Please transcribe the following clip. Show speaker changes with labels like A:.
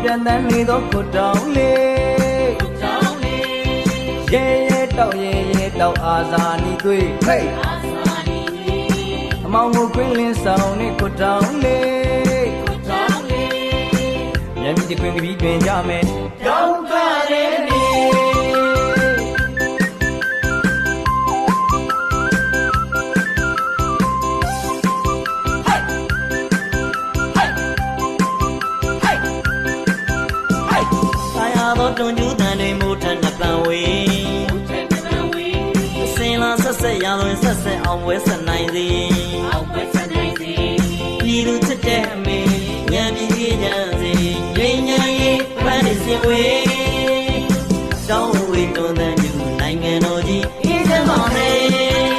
A: ပြန်တန်းနေသောကိုတောင်းလေးရဲရဲတောက်ရဲရဲတောက်အာဇာနီသွေးဟေးအမောင်ကိုခွင်းလင်းဆောင်နေကိုတောင်းလေးမျက်မြစ်တွင်ကပြီးတွင်ကြမယ်ရောင်းကားတဲ့နေ
B: တော်တွန်ကျူးတန်တွေမိုးထက်နှပန်ဝေးစင်လာဆက်ဆက်ရသွင်းဆက်ဆက်အောင်ဝဲဆက်နိုင်စေပြည်သူချစ်တဲ့အမေညံပြည်အေးချမ်းစေငြိမ်းချမ်းရေးပန်းနေစင်ဝေးတောင်းဝေးတွန်တန်ကျူးနိုင်ငံတော်ကြီးအေးချမ်းပါမယ်